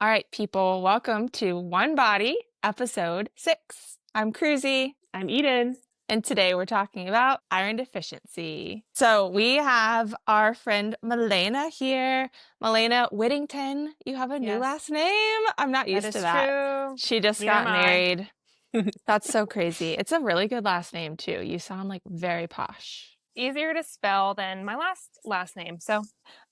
All right, people, welcome to One Body, episode 6. I'm Kruesi, I'm Eden. and today we're talking about iron deficiency. So we have our friend Melayna here. Melayna Whittington. You have a new Yes. last name? I'm not used That to is that. true. She just Neither got am I. married. That's so crazy. It's a really good last name, too. You sound like very posh. Easier to spell than my last name. So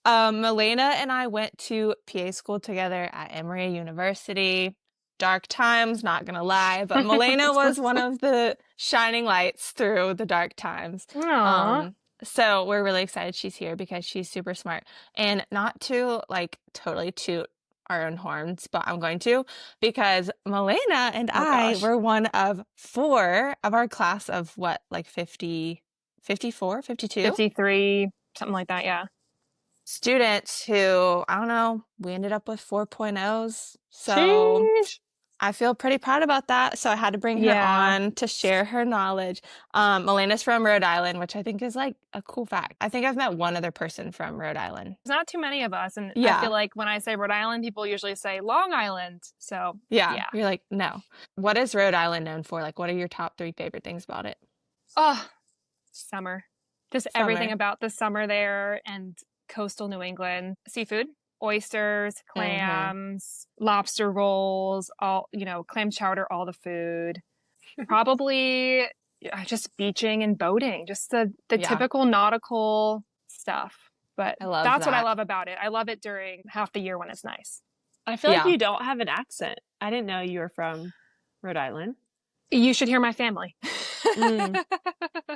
Melayna and I went to PA school together at Emory University. Dark times, not gonna lie, but Melayna was one of the shining lights through the dark times. Aww. So we're really excited she's here because she's super smart. And not to like totally toot our own horns, but I'm going to because Melayna and I gosh. were one of 4 of our class of what, like 50, 54, 52? 53, something like that, yeah. Students who, I don't know, we ended up with 4.0s. So Sheesh. I feel pretty proud about that. So I had to bring her Yeah. on to share her knowledge. Melayna's from Rhode Island, which I think is like a cool fact. I think I've met one other person from Rhode Island. There's not too many of us. And I Yeah. feel like when I say Rhode Island, people usually say Long Island. So Yeah. You're like, no. What is Rhode Island known for? Like, what are your top 3 favorite things about it? Oh, summer. Just everything Summer. about the summer there and coastal New England. Seafood. Oysters, clams, lobster rolls, clam chowder, all the food. Probably just beaching and boating, just the Yeah. typical nautical stuff. But I love that's what I that. love about it. I love it during half the year when it's nice. I feel like Yeah. you don't have an accent. I didn't know you were from Rhode Island. You should hear my family.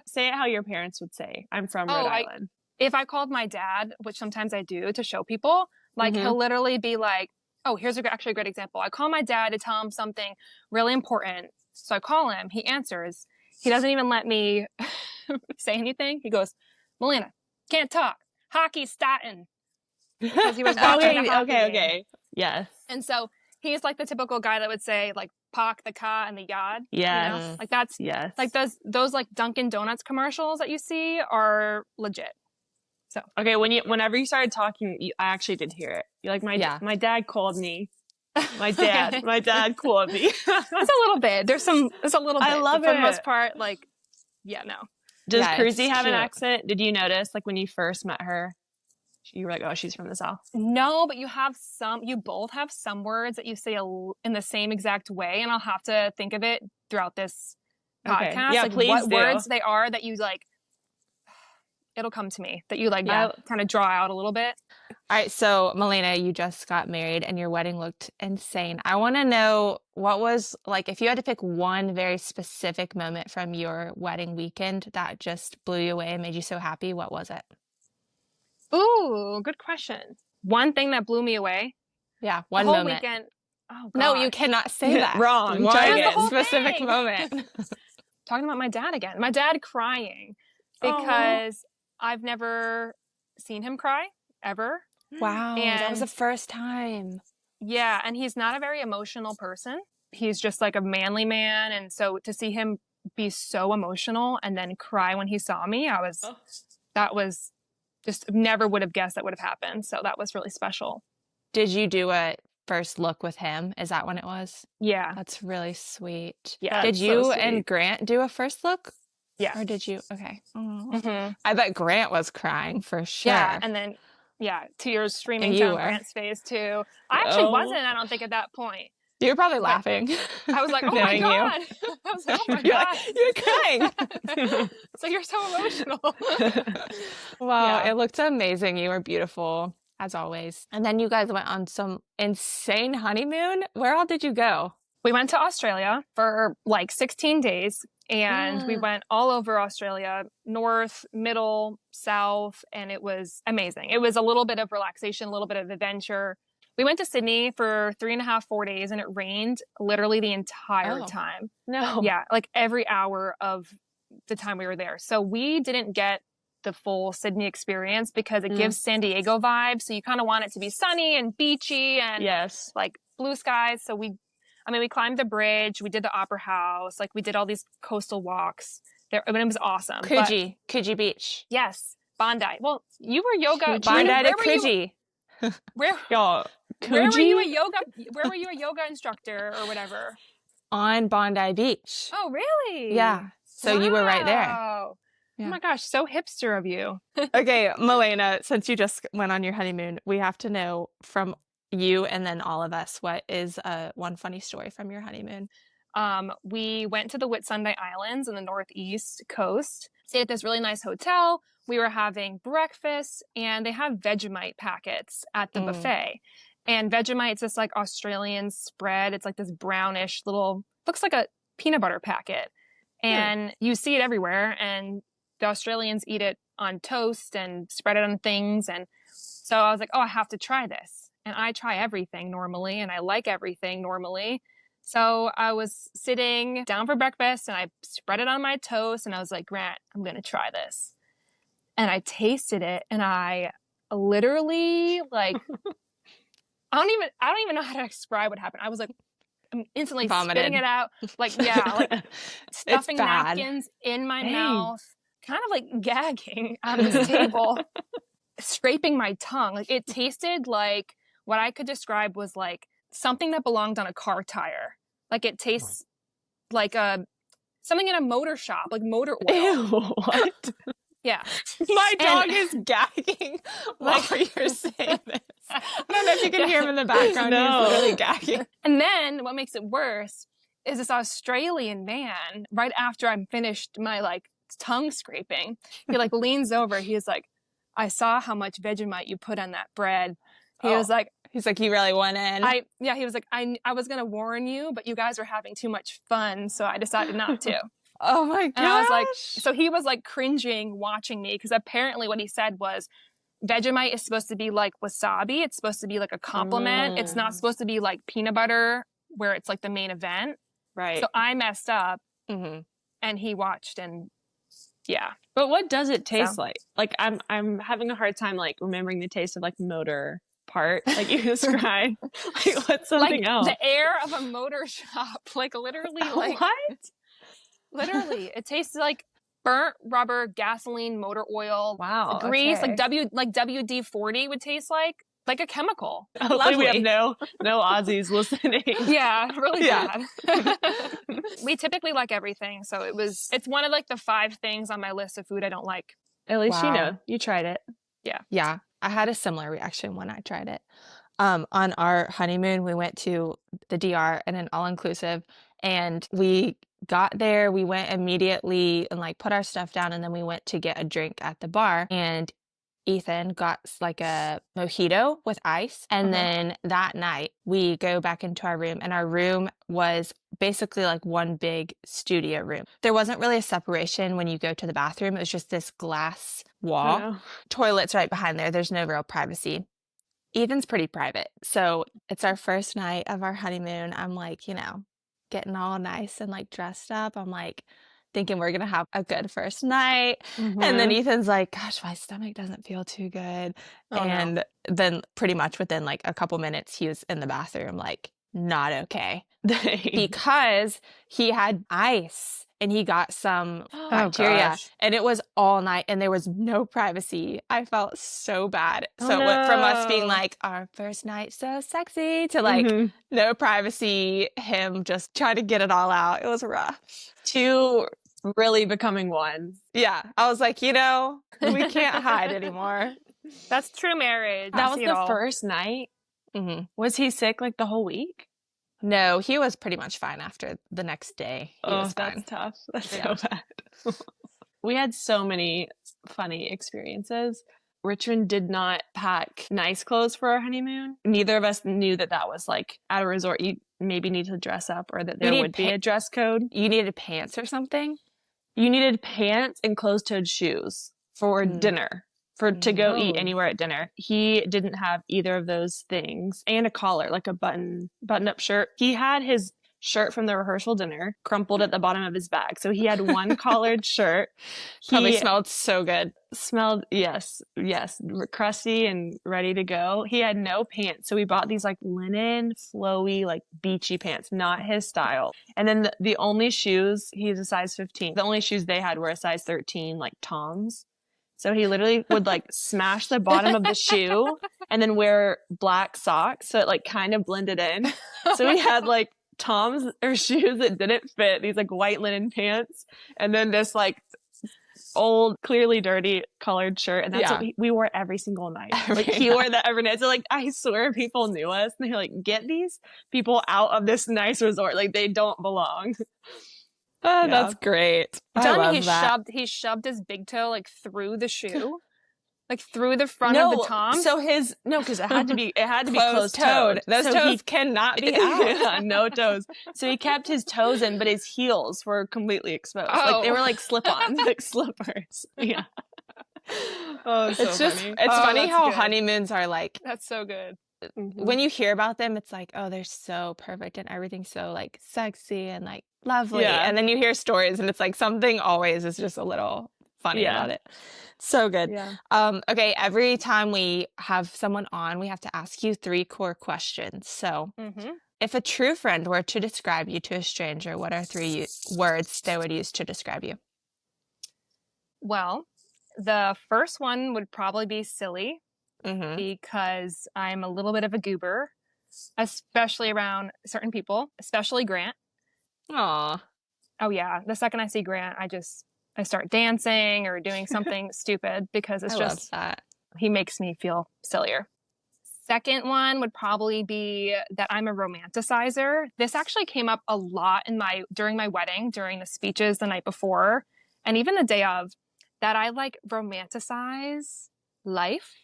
Say it how your parents would say. I'm from Rhode Island. If I called my dad, which sometimes I do to show people, like he'll literally be like, oh, here's actually a great example. I call my dad to tell him something really important. So I call him, he answers. He doesn't even let me say anything. He goes, Melayna, can't talk. Hockey's starting. Because he was watching a hockey game. Okay. Yes. And so he's like the typical guy that would say like park the car and the yard. Yes. You know? Like that's yes. like those like Dunkin' Donuts commercials that you see are legit. So okay, whenever you started talking, I actually did hear it. You're like my dad called me. My dad called me. It's a little bit. There's a little bit. I love but for it. the most part, like, yeah, no. Does Yeah, Kruesi it's have an cute. accent? Did you notice like when you first met her? You were like, oh, she's from the South. No, but you both have some words that you say in the same exact way, and I'll have to think of it throughout this Okay. podcast. Yeah, like please what do. words they are that you like. It'll come to me that you like kind of draw out a little bit. All right, so Melayna, you just got married and your wedding looked insane. I want to know what was like if you had to pick one very specific moment from your wedding weekend that just blew you away and made you so happy, what was it? Ooh, good question. One thing that blew me away. Yeah, one the whole moment. weekend. Oh, No, gosh. you cannot say that. Wrong. One Try again. The whole specific thing. moment. Talking about my dad again. My dad crying because I've never seen him cry ever. Wow, that was And- the first time. Yeah, and he's not a very emotional person. He's just like a manly man, and so to see him be so emotional and then cry when he saw me, that was just never would have guessed that would have happened. So that was really special. Did you do a first look with him? Is that when it was? Yeah. That's really sweet. Yeah. Did That's so you sweet. and Grant do a first look? Yeah. Or did you? Okay. Aw. Mm-hmm. I bet Grant was crying for sure. Yeah, and then tears streaming And you down were. Grant's face too. I actually wasn't, I don't think, at that point. You were probably laughing. I was like, oh my Knowing you. God. I was like, oh my You're God. like, you're crying. So you're so emotional. Wow, Yeah. it looked amazing. You were beautiful, as always. And then you guys went on some insane honeymoon. Where all did you go? We went to Australia for like 16 days and we went all over Australia, north, middle, south, and it was amazing. It was a little bit of relaxation, a little bit of adventure. We went to Sydney for 3.5, 4 days and it rained literally the entire time. No. Yeah, like every hour of the time we were there. So we didn't get the full Sydney experience because it gives San Diego vibes. So you kind of want it to be sunny and beachy and Yes. like blue skies. So we climbed the bridge, we did the opera house, like we did all these coastal walks there. I mean, it was awesome. Coogee Beach. Yes. Bondi. Well, you were yoga. Bondi where to were you? Coogee. Where? Y'all, Where were you Coogee? where were you a yoga instructor or whatever? On Bondi Beach. Oh, really? Yeah. So you were right there. Wow. Yeah. Oh my gosh, so hipster of you. Okay, Melayna, since you just went on your honeymoon, we have to know from you and then all of us, what is one funny story from your honeymoon? We went to the Whitsunday Islands in the northeast coast, stayed at this really nice hotel. We were having breakfast, and they have Vegemite packets at the buffet. And Vegemite's this like Australian spread. It's like this brownish little, looks like a peanut butter packet. And you see it everywhere. And the Australians eat it on toast and spread it on things. And so I was like, oh, I have to try this. And I try everything normally, and I like everything normally. So I was sitting down for breakfast, and I spread it on my toast, and I was like, Grant, I'm going to try this. And I tasted it, and I literally like, I don't even know how to describe what happened. I was like, I'm instantly spitting it out. Like, yeah, like stuffing napkins in my mouth, kind of like gagging on this table, scraping my tongue. Like, it tasted like what I could describe was like something that belonged on a car tire. Like, it tastes like something in a motor shop, like motor oil. Ew, what? Yeah. My dog is gagging while you're saying this. I don't know if you can hear him in the background. No. He's literally gagging. And then what makes it worse is this Australian man, right after I'm finished my like tongue scraping, he like leans over. He's like, I saw how much Vegemite you put on that bread. He was like, he's like, you really went in. He was like, I was going to warn you, but you guys are having too much fun. So I decided not to. Oh my gosh. And I was like, so he was like cringing watching me, because apparently what he said was, Vegemite is supposed to be like wasabi. It's supposed to be like a compliment. It's not supposed to be like peanut butter, where it's like the main event. Right. So I messed up, and he watched, and yeah. But what does it taste like? Like, I'm having a hard time like remembering the taste of like motor part, like you described. Like, what's something like else? The air of a motor shop, like literally, like what? Literally, it tastes like burnt rubber, gasoline, motor oil, Wow, grease, okay. like WD-40 would taste like a chemical. Hopefully we have no Aussies listening. Yeah, really bad. We typically like everything, so it's one of like the 5 things on my list of food I don't like. At least you know, you tried it. Yeah, I had a similar reaction when I tried it. On our honeymoon, we went to the DR in an all-inclusive, and we got there, we went immediately and like put our stuff down, and then we went to get a drink at the bar, and Ethan got like a mojito with ice. And then that night we go back into our room, and our room was basically like one big studio room. There wasn't really a separation when you go to the bathroom. It was just this glass wall. Toilet's right behind there. There's no real privacy. Ethan's pretty private. So it's our first night of our honeymoon. I'm like, getting all nice and like dressed up. I'm like thinking we're going to have a good first night. And then Ethan's like, gosh, my stomach doesn't feel too good. And then pretty much within like a couple minutes, he was in the bathroom, like not okay because he had ice and he got some bacteria and it was all night and there was no privacy. I felt so bad. So it went from us being like our first night so sexy to like no privacy, him just trying to get it all out. It was rough. 2 really becoming one. Yeah. I was like, we can't hide anymore. That's true marriage. That was the first night? Was he sick like the whole week? No, he was pretty much fine after the next day. He was fine. That's tough. That's so bad. We had so many funny experiences. Richmond did not pack nice clothes for our honeymoon. Neither of us knew that was like at a resort you maybe need to dress up, or that there would be a dress code. You needed pants or something? You needed pants and closed-toed shoes for dinner. To go eat anywhere at dinner. He didn't have either of those things, and a collar, like a button-up shirt. He had his shirt from the rehearsal dinner crumpled at the bottom of his bag. So he had one collared shirt. Probably smelled so good. Smelled, yes, crusty and ready to go. He had no pants. So we bought these like linen, flowy, like beachy pants, not his style. And then the only shoes, he's a size 15. The only shoes they had were a size 13, like Toms. So he literally would like smash the bottom of the shoe and then wear black socks. So it like kind of blended in. So he had like Toms or shoes that didn't fit, these like white linen pants, and then this like old, clearly dirty collared shirt. And that's what we wore every single night. Like he wore that every night. So like, I swear people knew us and they're like, get these people out of this nice resort. Like they don't belong. Oh, that's great. I love that. He shoved his big toe like through the shoe, like through the front of the Tom. So because it had to be closed toed. Those toes cannot be out. No toes. So he kept his toes in, but his heels were completely exposed. Like they were like slip-ons, like slippers. Yeah. Oh, so funny. It's funny how honeymoons are like. That's so good. When you hear about them, it's like, oh, they're so perfect and everything's so like sexy and like lovely. Yeah. And then you hear stories and it's like something always is just a little funny about it. So good. Yeah. Okay. Every time we have someone on, we have to ask you 3 core questions. So if a true friend were to describe you to a stranger, what are 3 words they would use to describe you? Well, the first one would probably be silly. Because I'm a little bit of a goober, especially around certain people, especially Grant. Aw. Oh yeah. The second I see Grant, I start dancing or doing something stupid because it's love that. He makes me feel sillier. Second one would probably be that I'm a romanticizer. This actually came up a lot during my wedding, during the speeches the night before, and even the day of, that I like romanticize life.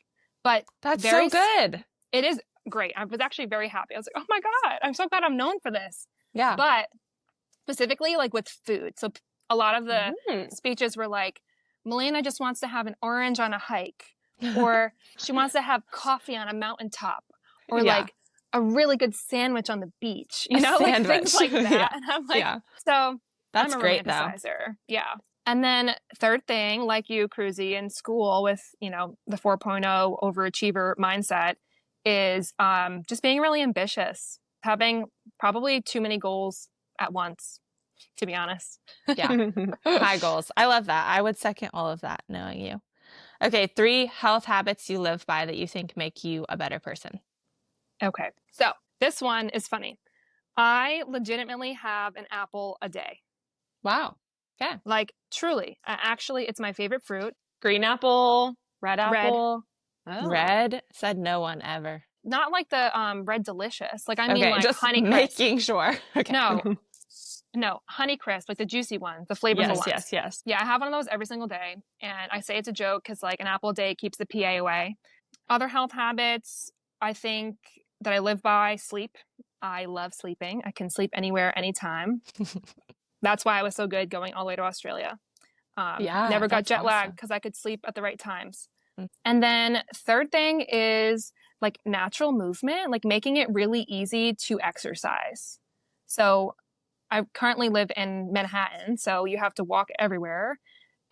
But that's so good. It is great. I was actually very happy. I was like, oh my God, I'm so glad I'm known for this. Yeah. But specifically like with food. So a lot of the speeches were like, Melayna just wants to have an orange on a hike, or she wants to have coffee on a mountaintop, or like a really good sandwich on the beach, like things like that. And I'm like, so that's I'm a great romanticizer. though. Yeah. And then third thing, like you, Kruesi, in school with, the 4.0 overachiever mindset is just being really ambitious, having probably too many goals at once, to be honest. Yeah. High goals. I love that. I would second all of that, knowing you. Okay. 3 health habits you live by that you think make you a better person. Okay. So this one is funny. I legitimately have an apple a day. Wow. Yeah. Like, truly. Actually, it's my favorite fruit. Green apple, red apple. Oh. Red? Said no one ever. Not like the red delicious. Like, I mean, like just Honey Crisp. Making sure. Okay. No, Honey Crisp, like the juicy ones, the flavorful ones. Yes. Yeah, I have one of those every single day. And I say it's a joke because, like, an apple a day keeps the PA away. Other health habits, I think that I live by: sleep. I love sleeping. I can sleep anywhere, anytime. That's why I was so good going all the way to Australia. Never got jet lag because I could sleep at the right times. And then third thing is like natural movement, like making it really easy to exercise. So I currently live in Manhattan, so you have to walk everywhere.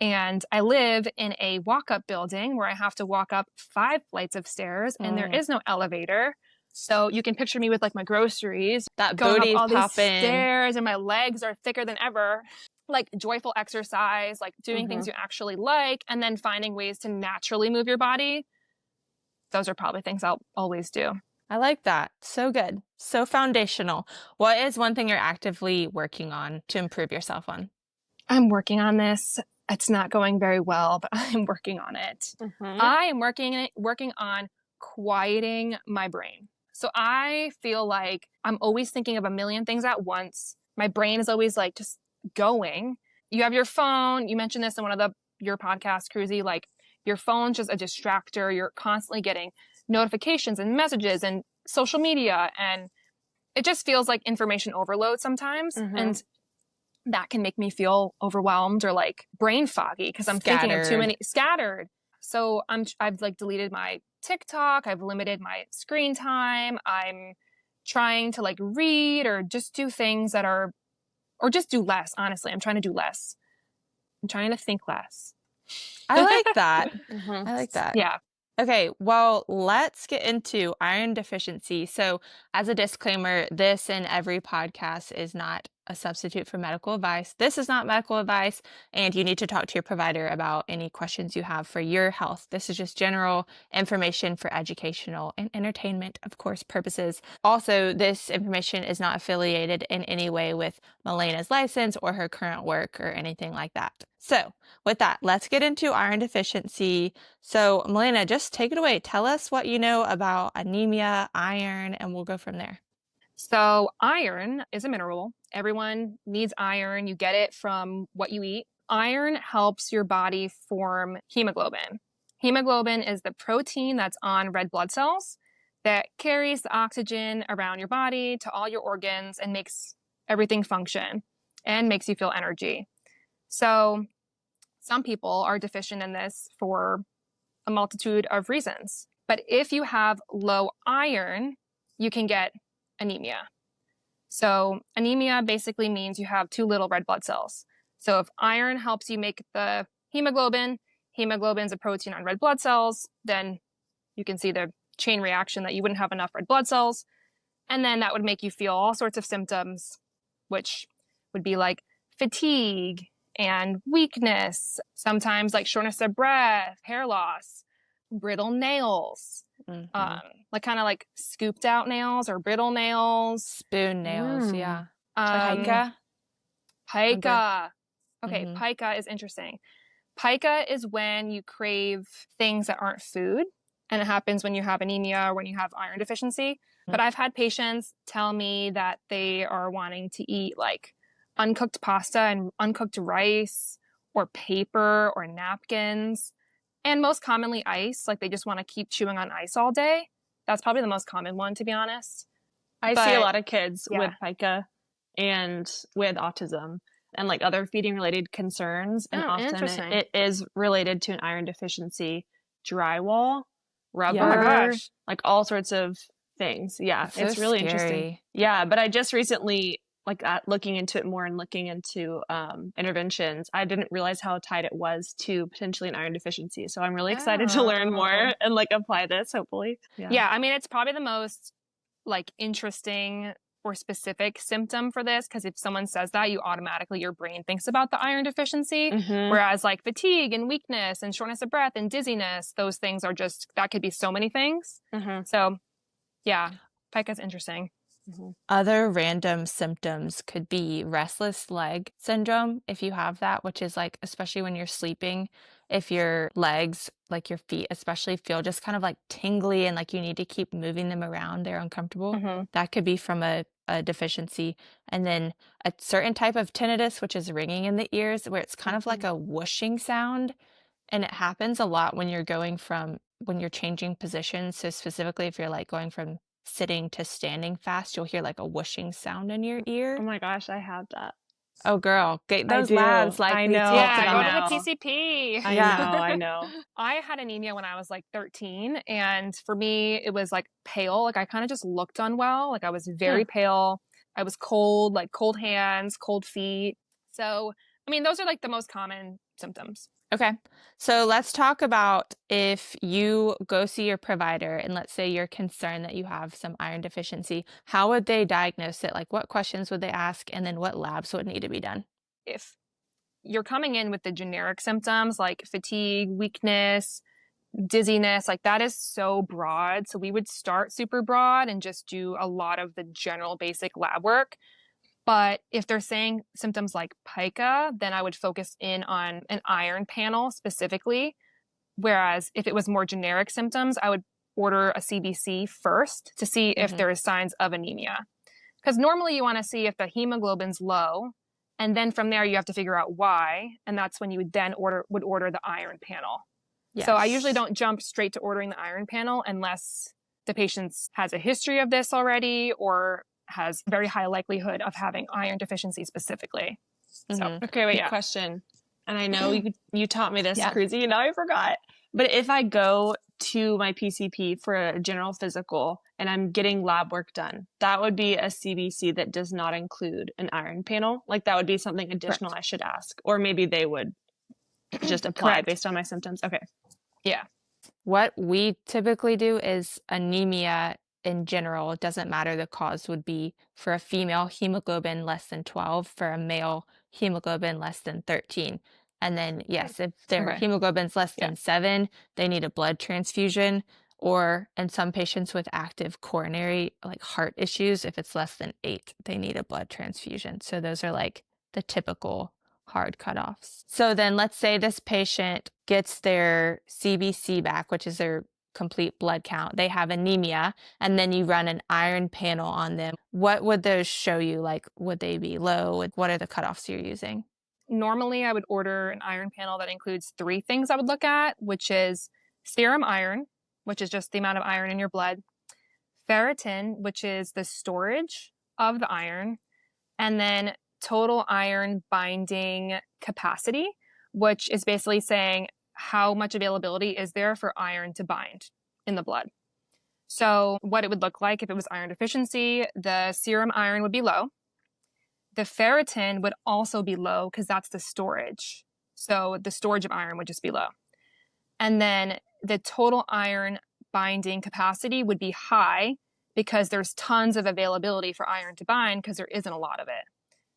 And I live in a walk-up building where I have to walk up 5 flights of stairs and there is no elevator. So you can picture me with like my groceries, that going booty's up all these popping stairs, and my legs are thicker than ever. Like joyful exercise, like doing things you actually like, and then finding ways to naturally move your body. Those are probably things I'll always do. I like that. So good. So foundational. What is one thing you're actively working on to improve yourself on? I'm working on this. It's not going very well, but I'm working on it. I am working on quieting my brain. So I feel like I'm always thinking of a million things at once. My brain is always like just going. You have your phone. You mentioned this in one of your podcasts, Kruesi, like your phone's just a distractor. You're constantly getting notifications and messages and social media. And it just feels like information overload sometimes. And that can make me feel overwhelmed or like brain foggy because I'm thinking of too many scattered. So I've like deleted my TikTok. I've limited my screen time. I'm trying to like read or just do things that are, or just do less. Honestly, I'm trying to do less. I'm trying to think less. I like that. I like that. Yeah. Okay, well, let's get into iron deficiency. So as a disclaimer, this and every podcast is not a substitute for medical advice. This is not medical advice, and you need to talk to your provider about any questions you have for your health. This is just general information for educational and entertainment, of course, purposes. Also, this information is not affiliated in any way with Melayna's license or her current work or anything like that. So, with that, let's get into iron deficiency. So, Melayna, just take it away. Tell us what you know about anemia, iron, and we'll go from there. So iron is a mineral. Everyone needs iron. You get it from what you eat. Iron helps your body form hemoglobin. Hemoglobin is the protein that's on red blood cells that carries the oxygen around your body to all your organs and makes everything function and makes you feel energy. So some people are deficient in this for a multitude of reasons. But if you have low iron, you can get anemia. So anemia basically means you have too little red blood cells. So if iron helps you make the hemoglobin, hemoglobin's a protein on red blood cells, then you can see the chain reaction that you wouldn't have enough red blood cells. And then that would make you feel all sorts of symptoms, which would be like fatigue and weakness, sometimes like shortness of breath, hair loss, brittle nails, like kind of like scooped out nails or brittle nails. Spoon nails, yeah. Pica. Pica. Okay, Mhm. pica is interesting. Pica is when you crave things that aren't food, and it happens when you have anemia or when you have iron deficiency. But I've had patients tell me that they are wanting to eat like uncooked pasta and uncooked rice or paper or napkins, and most commonly ice. Like they just want to keep chewing on ice all day. That's probably the most common one, to be honest. I see a lot of kids yeah. with pica and with autism and like other feeding related concerns. And often it is related to an iron deficiency, drywall, rubber, oh my gosh, like all sorts of things. Yeah, It's so it's really scary. interesting. Yeah, but I just recently, like looking into it more and looking into interventions, I didn't realize how tied it was to potentially an iron deficiency. So I'm really excited to learn more and like apply this, hopefully. Yeah, I mean, it's probably the most like interesting or specific symptom for this, because if someone says that, you automatically, your brain thinks about the iron deficiency. Whereas like fatigue and weakness and shortness of breath and dizziness, those things are just, that could be so many things. So yeah, pica's interesting. Other random symptoms could be restless leg syndrome, if you have that, which is like, especially when you're sleeping, if your legs, like your feet especially, feel just kind of like tingly and like you need to keep moving them around, they're uncomfortable. That could be from a deficiency. And then a certain type of tinnitus, which is ringing in the ears, where it's kind of like a whooshing sound. And it happens a lot when you're when you're changing positions. So specifically, if you're like going from sitting to standing fast, you'll hear like a whooshing sound in your ear. Oh my gosh, I have that. Oh girl, get those do. labs like I we know. talked Yeah, about. go to the PCP. I know. I had anemia when I was like 13, and for me it was like pale, like I kind of just looked unwell, like I was very pale. I was cold, like cold hands, cold feet. So, I mean, those are like the most common symptoms. Okay. So let's talk about if you go see your provider and let's say you're concerned that you have some iron deficiency, how would they diagnose it? Like what questions would they ask and then what labs would need to be done? If you're coming in with the generic symptoms like fatigue, weakness, dizziness, like that is so broad. So we would start super broad and just do a lot of the general basic lab work. But if they're saying symptoms like pica, then I would focus in on an iron panel specifically. Whereas if it was more generic symptoms, I would order a CBC first to see if there is signs of anemia. Because normally you want to see if the hemoglobin's low, and then from there you have to figure out why, and that's when you would then order the iron panel. Yes. So I usually don't jump straight to ordering the iron panel unless the patient has a history of this already or has very high likelihood of having iron deficiency specifically. So, okay, wait, question. And I know you taught me this, Kruesi, and now I forgot. But if I go to my PCP for a general physical and I'm getting lab work done, that would be a CBC that does not include an iron panel. Like that would be something additional I should ask. Or maybe they would just apply based on my symptoms. Okay. Yeah. What we typically do is anemia in general, it doesn't matter the cause, would be for a female hemoglobin less than 12, for a male hemoglobin less than 13. And then, yes, if their Okay. hemoglobin's less Yeah. than 7, they need a blood transfusion. Or in some patients with active coronary, like heart issues, if it's less than 8, they need a blood transfusion. So those are like the typical hard cutoffs. So then let's say this patient gets their CBC back, which is their complete blood count. They have anemia, and then you run an iron panel on them. What would those show you? Like, would they be low? What are the cutoffs you're using? Normally, I would order an iron panel that includes 3 things I would look at, which is serum iron, which is just the amount of iron in your blood, ferritin, which is the storage of the iron, and then total iron binding capacity, which is basically saying how much availability is there for iron to bind in the blood. So what it would look like if it was iron deficiency, the serum iron would be low. The ferritin would also be low because that's the storage. So the storage of iron would just be low. And then the total iron binding capacity would be high because there's tons of availability for iron to bind because there isn't a lot of it.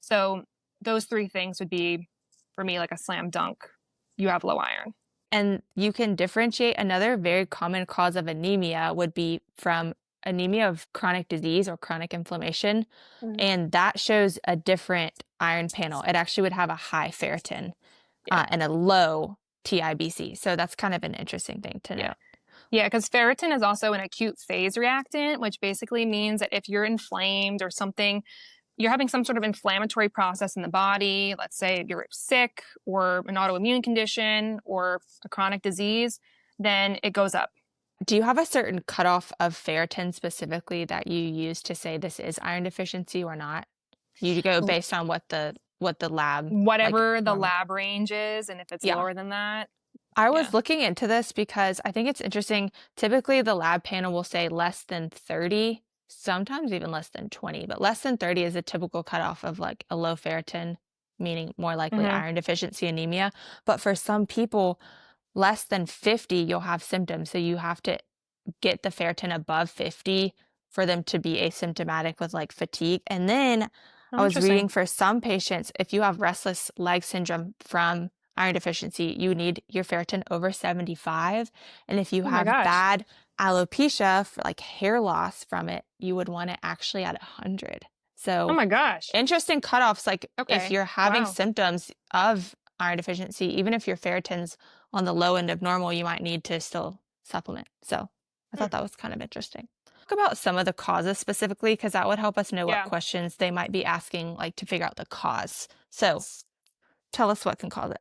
So those 3 things would be, for me, like a slam dunk. You have low iron. And you can differentiate. Another very common cause of anemia would be from anemia of chronic disease or chronic inflammation. And that shows a different iron panel. It actually would have a high ferritin and a low TIBC. So that's kind of an interesting thing to note. Yeah, because ferritin is also an acute phase reactant, which basically means that if you're inflamed or something, you're having some sort of inflammatory process in the body, let's say you're sick or an autoimmune condition or a chronic disease, then it goes up. Do you have a certain cutoff of ferritin specifically that you use to say this is iron deficiency or not? You go based on what the lab, whatever the lab range is, and if it's lower than that. I was looking into this because I think it's interesting. Typically, the lab panel will say less than 30, sometimes even less than 20, but less than 30 is a typical cutoff of like a low ferritin, meaning more likely iron deficiency anemia. But for some people, less than 50, you'll have symptoms. So you have to get the ferritin above 50 for them to be asymptomatic with like fatigue. And then I was reading for some patients, if you have restless leg syndrome from iron deficiency, you need your ferritin over 75. And if you have bad alopecia, for like hair loss from it, you would want it actually at 100. So, oh my gosh, interesting cutoffs. Like if you're having symptoms of iron deficiency, even if your ferritin's on the low end of normal, you might need to still supplement. So I thought that was kind of interesting. Talk about some of the causes specifically, because that would help us know what questions they might be asking, like to figure out the cause. So tell us what can cause it.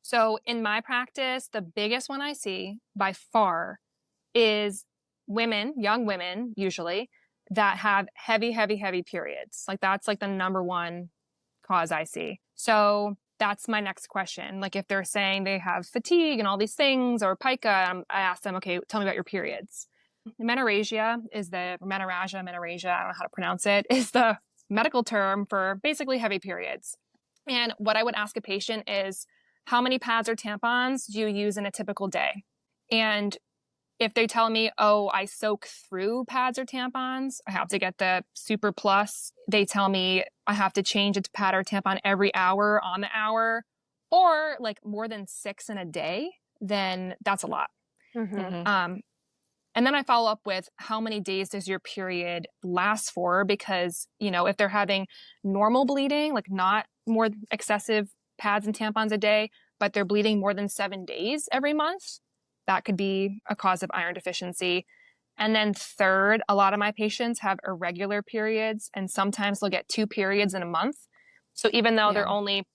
So in my practice, the biggest one I see by far is women, young women usually, that have heavy, heavy, heavy periods. Like that's like the number one cause I see. So that's my next question. Like if they're saying they have fatigue and all these things or pica, I ask them, okay, tell me about your periods. Menorrhagia, I don't know how to pronounce it, is the medical term for basically heavy periods. And what I would ask a patient is, how many pads or tampons do you use in a typical day? And if they tell me, oh, I soak through pads or tampons, I have to get the Super Plus. They tell me I have to change a pad or tampon every hour on the hour, or like more than 6 in a day, then that's a lot. And then I follow up with, how many days does your period last for? Because, you know, if they're having normal bleeding, like not more excessive pads and tampons a day, but they're bleeding more than 7 days every month, that could be a cause of iron deficiency. And then third, a lot of my patients have irregular periods, and sometimes they'll get 2 periods in a month. So even though they're only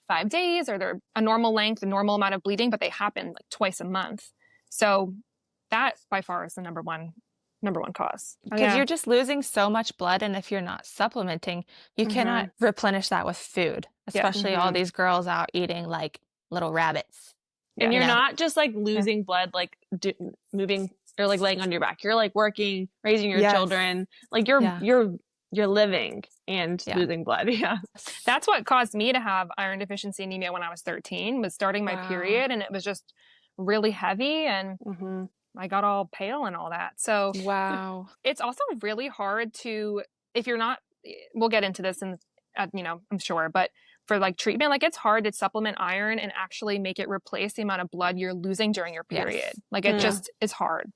5 days or they're a normal length, a normal amount of bleeding, but they happen like twice a month. So that by far is the number one cause. Because you're just losing so much blood, and if you're not supplementing, you cannot replenish that with food, especially all these girls out eating like little rabbits. And you're not just like losing blood, like moving or like laying on your back. You're like working, raising your children. Like you're living and losing blood. Yeah. That's what caused me to have iron deficiency anemia when I was 13, was starting my period, and it was just really heavy. And I got all pale and all that. So Wow. it's also really hard to, if you're not, we'll get into this and, I'm sure, but for like treatment, like it's hard to supplement iron and actually make it replace the amount of blood you're losing during your period. Yes. Like it just is hard.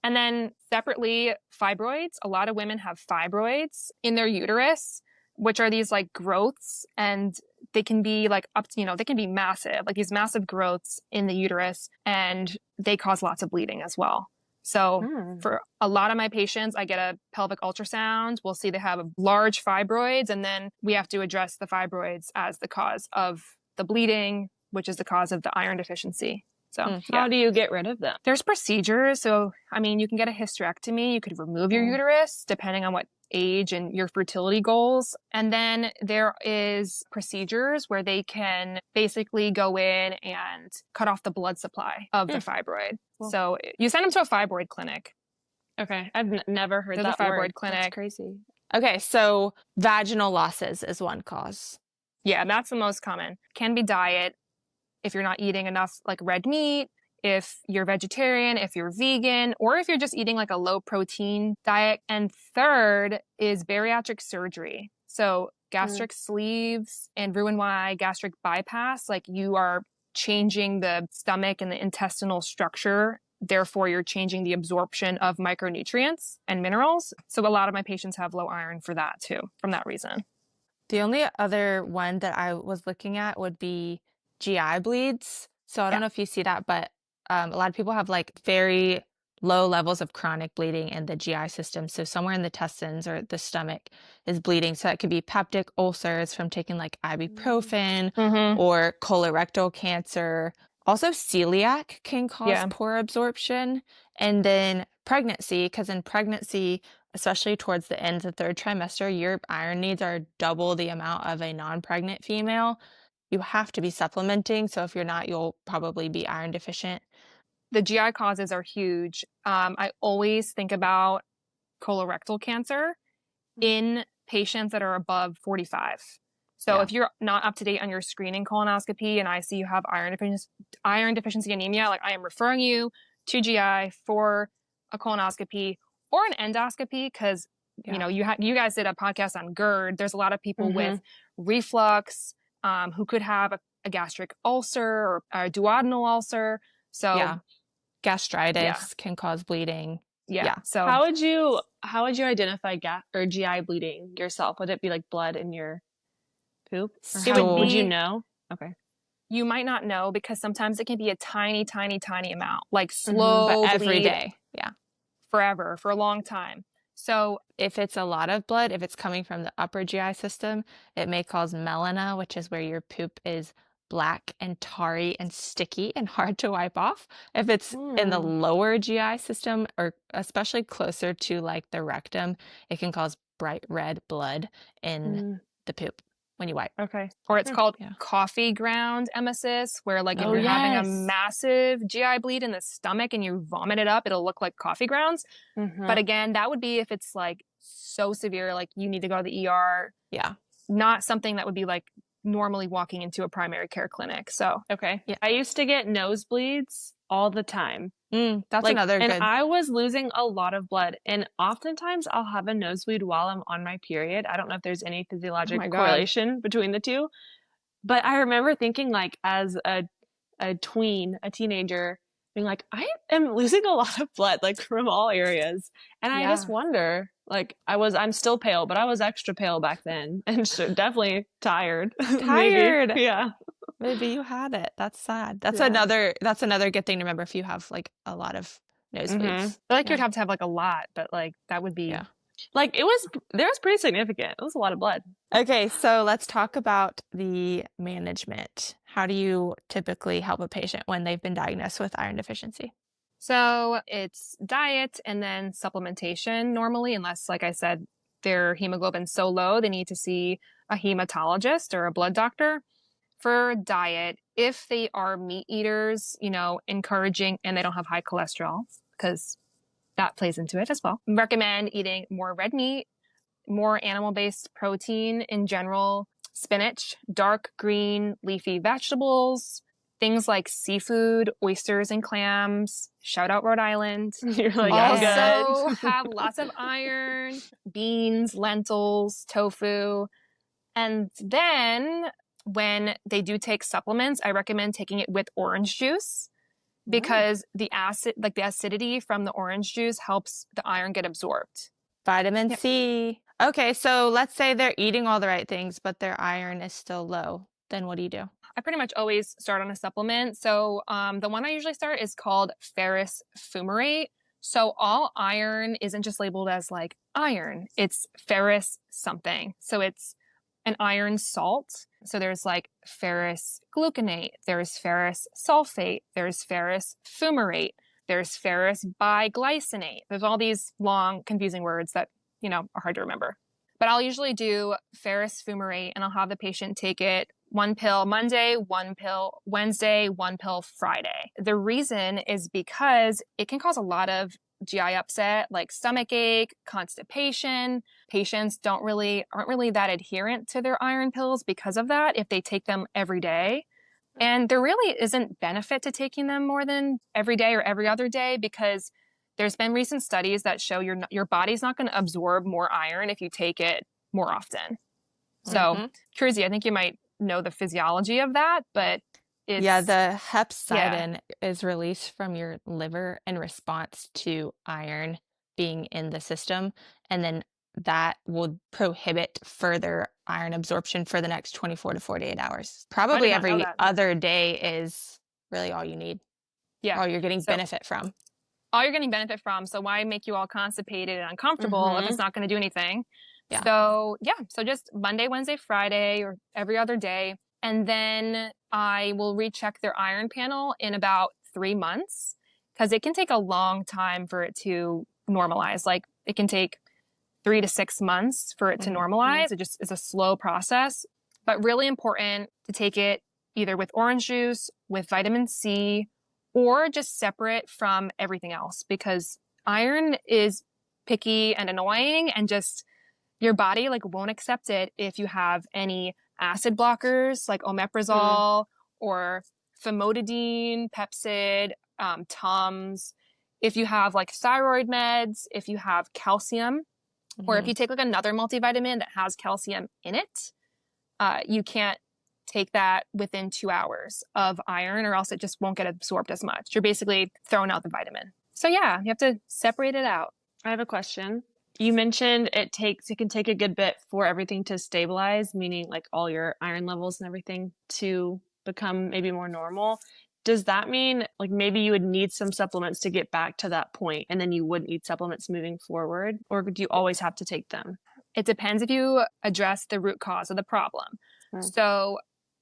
And then separately, fibroids. A lot of women have fibroids in their uterus, which are these like growths, and they can be like they can be massive, like these massive growths in the uterus, and they cause lots of bleeding as well. So for a lot of my patients, I get a pelvic ultrasound. We'll see they have large fibroids, and then we have to address the fibroids as the cause of the bleeding, which is the cause of the iron deficiency. So how do you get rid of them? There's procedures. So, I mean, you can get a hysterectomy. You could remove your uterus depending on what age and your fertility goals. And then there is procedures where they can basically go in and cut off the blood supply of the fibroid. Cool. So you send them to a fibroid clinic. Okay. I've never heard There's that a fibroid word. clinic. That's crazy. Okay, so vaginal losses is one cause. Yeah, that's the most common. Can be diet. If you're not eating enough like red meat, if you're vegetarian, if you're vegan, or if you're just eating like a low protein diet. And third is bariatric surgery. So gastric sleeves and Roux-en-Y gastric bypass, like you are changing the stomach and the intestinal structure. Therefore, you're changing the absorption of micronutrients and minerals. So a lot of my patients have low iron for that too, from that reason. The only other one that I was looking at would be GI bleeds. So I don't know if you see that, but a lot of people have like very low levels of chronic bleeding in the GI system. So somewhere in the intestines or the stomach is bleeding. So it could be peptic ulcers from taking like ibuprofen or colorectal cancer. Also, celiac can cause poor absorption. And then pregnancy, because in pregnancy, especially towards the end of the third trimester, your iron needs are double the amount of a non-pregnant female. You have to be supplementing. So if you're not, you'll probably be iron deficient. The GI causes are huge. I always think about colorectal cancer in patients that are above 45. So if you're not up to date on your screening colonoscopy and I see you have iron deficiency anemia, like I am referring you to GI for a colonoscopy or an endoscopy because you guys did a podcast on GERD. There's a lot of people with reflux who could have a gastric ulcer or a duodenal ulcer. So gastritis can cause bleeding. So how would you identify GI bleeding yourself? Would it be like blood in your poop? Or would you know? Okay. You might not know because sometimes it can be a tiny, tiny, tiny amount, like slow but every bleed day. forever, for a long time. So if it's a lot of blood, if it's coming from the upper GI system, it may cause melayna, which is where your poop is black and tarry and sticky and hard to wipe off. If it's in the lower GI system, or especially closer to like the rectum, it can cause bright red blood in the poop when you wipe. Okay. Or it's called coffee ground emesis, where like if you're having a massive GI bleed in the stomach and you vomit it up, it'll look like coffee grounds. But again, that would be if it's like so severe, like you need to go to the ER. Not something that would be like normally walking into a primary care clinic. So I used to get nosebleeds all the time. That's like, another good. And I was losing a lot of blood, and oftentimes I'll have a nosebleed while I'm on my period. I don't know if there's any physiologic correlation between the two, but I remember thinking like as a teenager, being like, I am losing a lot of blood like from all areas, and I just wonder, like I'm still pale, but I was extra pale back then, and definitely tired. Maybe. Maybe you had it. That's sad. That's another good thing to remember if you have like a lot of nosebleeds. I feel like you'd have to have like a lot, but like that would be like there was pretty significant. It was a lot of blood. Okay, so let's talk about the management. How do you typically help a patient when they've been diagnosed with iron deficiency? So it's diet and then supplementation normally, unless, like I said, their hemoglobin's so low, they need to see a hematologist or a blood doctor. For diet, if they are meat eaters, encouraging, and they don't have high cholesterol, because that plays into it as well. Recommend eating more red meat, more animal-based protein in general, spinach, dark green leafy vegetables, things like seafood, oysters and clams, shout out Rhode Island, You're like, I'm also good. have lots of iron, beans, lentils, tofu. And then when they do take supplements, I recommend taking it with orange juice because the acidity from the orange juice helps the iron get absorbed. Vitamin Yep. C. Okay, so let's say they're eating all the right things, but their iron is still low. Then what do you do? I pretty much always start on a supplement. So the one I usually start is called ferrous fumarate. So all iron isn't just labeled as like iron, it's ferrous something. So it's an iron salt. So there's like ferrous gluconate, there's ferrous sulfate, there's ferrous fumarate, there's ferrous biglycinate. There's all these long, confusing words that, are hard to remember. But I'll usually do ferrous fumarate and I'll have the patient take it 1 pill Monday, 1 pill Wednesday, 1 pill Friday. The reason is because it can cause a lot of GI upset, like stomach ache, constipation. Patients aren't really that adherent to their iron pills because of that if they take them every day. And there really isn't benefit to taking them more than every day or every other day because there's been recent studies that show your body's not going to absorb more iron if you take it more often. So, Kruesi, I think you might know the physiology of that, but the hepcidin is released from your liver in response to iron being in the system, and then that will prohibit further iron absorption for the next 24 to 48 hours. Probably not know every that. other day is really all you need. Yeah. All you're getting benefit from. All you're getting benefit from. So why make you all constipated and uncomfortable if it's not going to do anything? Yeah. So just Monday, Wednesday, Friday, or every other day. And then I will recheck their iron panel in about 3 months because it can take a long time for it to normalize. Like it can take 3 to 6 months for it to normalize. It just is a slow process, but really important to take it either with orange juice, with vitamin C, or just separate from everything else because iron is picky and annoying and just your body won't accept it if you have any acid blockers like omeprazole or famotidine, Pepcid, Tums. If you have thyroid meds, if you have calcium, or if you take another multivitamin that has calcium in it, you can't take that within 2 hours of iron or else it just won't get absorbed as much. You're basically throwing out the vitamin. So you have to separate it out. I have a question. You mentioned it can take a good bit for everything to stabilize, meaning all your iron levels and everything to become maybe more normal. Does that mean maybe you would need some supplements to get back to that point and then you wouldn't need supplements moving forward? Or do you always have to take them? It depends if you address the root cause of the problem. So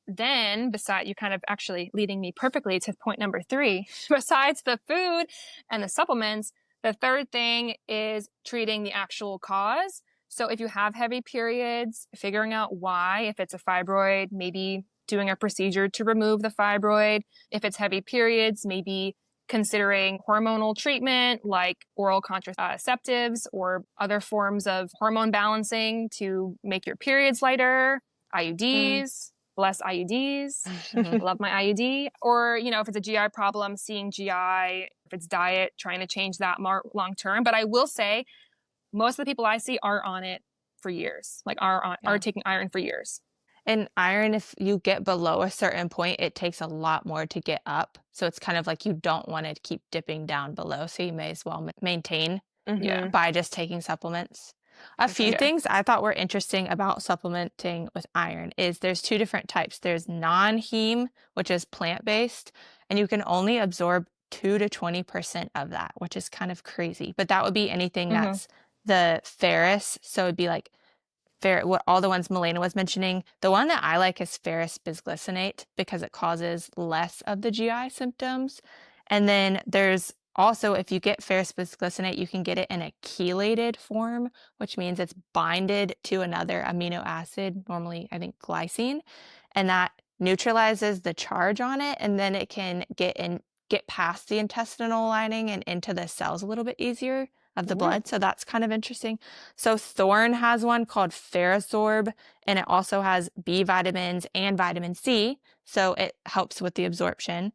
then you kind of actually leading me perfectly to point number 3, besides the food and the supplements, the third thing is treating the actual cause. So if you have heavy periods, figuring out why, if it's a fibroid, maybe doing a procedure to remove the fibroid. If it's heavy periods, maybe considering hormonal treatment like oral contraceptives or other forms of hormone balancing to make your periods lighter, IUDs, less IUDs. Love my IUD. Or, if it's a GI problem, seeing GI, if it's diet, trying to change that more long term. But I will say most of the people I see are on it for years, are taking iron for years. And iron, if you get below a certain point, it takes a lot more to get up. So it's kind of like you don't want to keep dipping down below. So you may as well maintain by just taking supplements. A few things I thought were interesting about supplementing with iron is there's 2 different types. There's non-heme, which is plant-based, and you can only absorb 2 to 20% of that, which is kind of crazy. But that would be anything that's the ferrous. So it'd be what all the ones Melayna was mentioning. The one that I like is ferrous bisglycinate because it causes less of the GI symptoms. And then there's also, if you get ferrous bisglycinate, you can get it in a chelated form, which means it's binded to another amino acid, normally I think glycine, and that neutralizes the charge on it, and then it can get past the intestinal lining and into the cells a little bit easier. of the blood. So that's kind of interesting. So Thorn has one called Ferrosorb, and it also has B vitamins and vitamin C. So it helps with the absorption.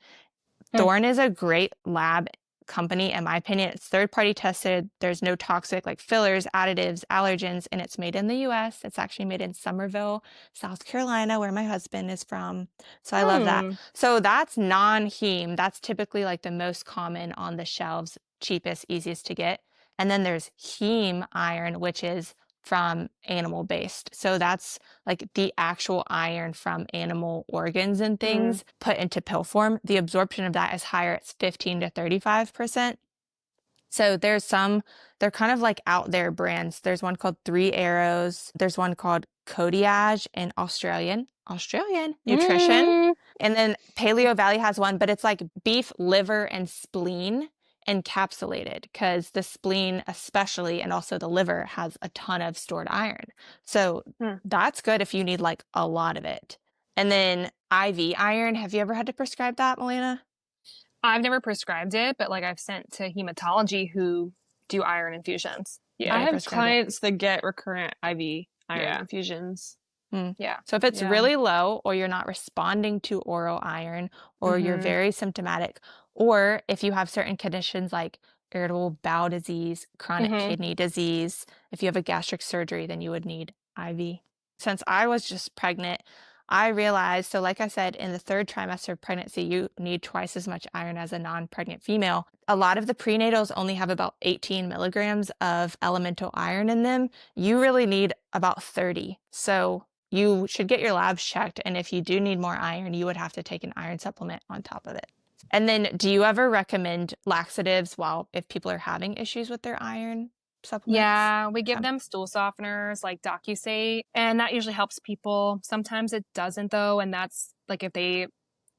Thorn is a great lab company, in my opinion. It's third-party tested. There's no toxic like fillers, additives, allergens, and it's made in the US. It's actually made in Summerville, South Carolina, where my husband is from. So I love that. So that's non-heme. That's typically like the most common on the shelves, cheapest, easiest to get. And then there's heme iron, which is from animal based. So that's like the actual iron from animal organs and things put into pill form. The absorption of that is higher. It's 15 to 35%. So there's some, they're kind of like out there brands. There's one called Three Arrows. There's one called Kodiak and Australian Nutrition. And then Paleo Valley has one, but it's like beef, liver, and spleen encapsulated because the spleen especially and also the liver has a ton of stored iron. So that's good if you need like a lot of it. And then IV iron, have you ever had to prescribe that, Melayna? I've never prescribed it, but like I've sent to hematology who do iron infusions. Yeah, I have clients that get recurrent IV iron infusions. Yeah. So if it's really low or you're not responding to oral iron or you're very symptomatic, or if you have certain conditions like irritable bowel disease, chronic kidney disease, if you have a gastric surgery, then you would need IV. Since I was just pregnant, I realized, so like I said, in the third trimester of pregnancy, you need twice as much iron as a non-pregnant female. A lot of the prenatals only have about 18 milligrams of elemental iron in them. You really need about 30. So you should get your labs checked. And if you do need more iron, you would have to take an iron supplement on top of it. And then do you ever recommend laxatives if people are having issues with their iron supplements? Yeah, we give them stool softeners like Docusate, and that usually helps people. Sometimes it doesn't though, and that's like if they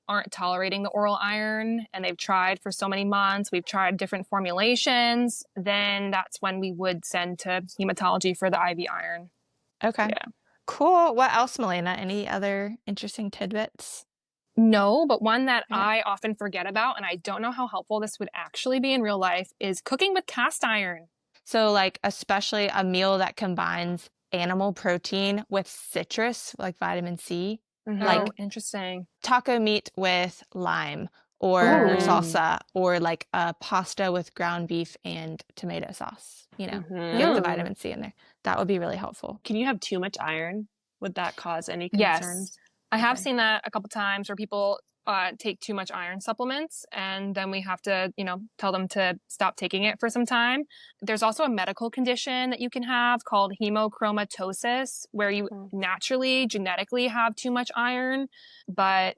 aren't tolerating the oral iron and they've tried for so many months, we've tried different formulations, then that's when we would send to hematology for the IV iron. Okay. Yeah. Cool. What else, Melayna? Any other interesting tidbits? No, but one that I often forget about, and I don't know how helpful this would actually be in real life, is cooking with cast iron. So like especially a meal that combines animal protein with citrus, like vitamin C. Like interesting. Taco meat with lime or salsa, or like a pasta with ground beef and tomato sauce, get the vitamin C in there. That would be really helpful. Can you have too much iron? Would that cause any concerns? Yes. I have seen that a couple times where people take too much iron supplements, and then we have to, tell them to stop taking it for some time. There's also a medical condition that you can have called hemochromatosis, where you naturally, genetically have too much iron. But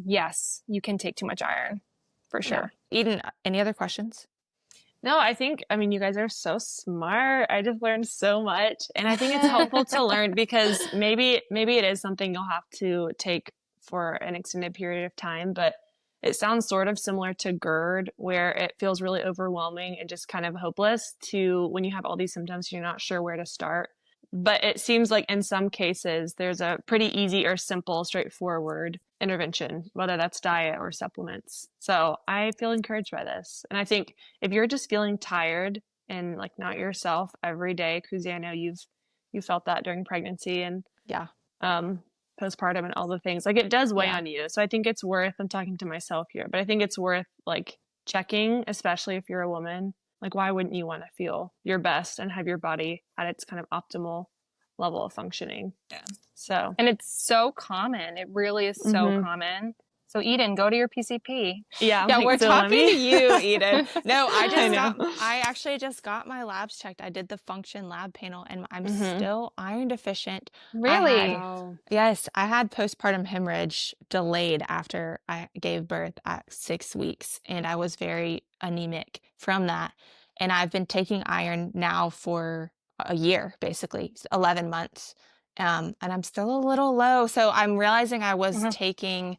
yes, you can take too much iron for sure. Yeah. Eden, any other questions? No, you guys are so smart. I just learned so much. And I think it's helpful to learn because maybe it is something you'll have to take for an extended period of time, but it sounds sort of similar to GERD, where it feels really overwhelming and just kind of hopeless to when you have all these symptoms, you're not sure where to start. But it seems like in some cases, there's a pretty easy or simple, straightforward intervention, whether that's diet or supplements. So I feel encouraged by this. And I think if you're just feeling tired and like not yourself every day, Kruesi, I know you felt that during pregnancy and postpartum and all the things, like it does weigh on you. So I think it's worth, I'm talking to myself here, but I think it's worth like checking, especially if you're a woman. Like, why wouldn't you want to feel your best and have your body at its kind of optimal level of functioning? Yeah. So, and it's so common. It really is so common. So Eden, go to your PCP. Yeah, we're talking to you, Eden. No, I actually just got my labs checked. I did the function lab panel and I'm still iron deficient. Really? Yes, I had postpartum hemorrhage delayed after I gave birth at 6 weeks, and I was very anemic from that. And I've been taking iron now for a year, basically 11 months. And I'm still a little low. So I'm realizing I was taking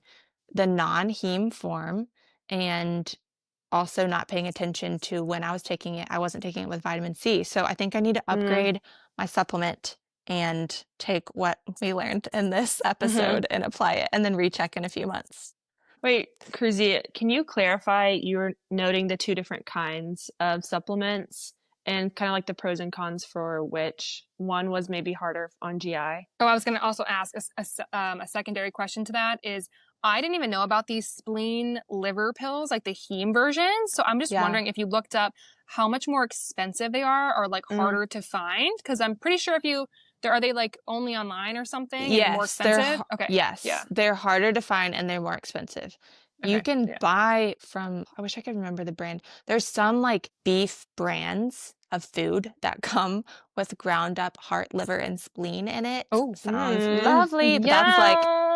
the non-heme form and also not paying attention to when I was taking it. I wasn't taking it with vitamin C. So I think I need to upgrade my supplement and take what we learned in this episode and apply it and then recheck in a few months. Wait, Kruesi, can you clarify, you were noting the two different kinds of supplements and kind of like the pros and cons for which one was maybe harder on GI. Oh, I was going to also ask a secondary question to that is I didn't even know about these spleen liver pills, like the heme version. So I'm just wondering if you looked up how much more expensive they are or like harder to find. Because I'm pretty sure are they like only online or something and more expensive? Okay. Yes. Yeah. They're harder to find and they're more expensive. You can buy from, I wish I could remember the brand. There's some like beef brands of food that come with ground up heart, liver, and spleen in it. Oh, sounds lovely. But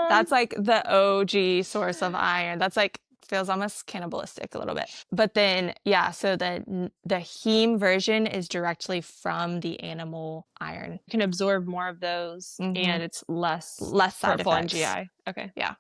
that's like the OG source of iron. That's like feels almost cannibalistic a little bit. But then so the heme version is directly from the animal iron. You can absorb more of those and it's less side hurtful on effects. GI. Okay. Yeah.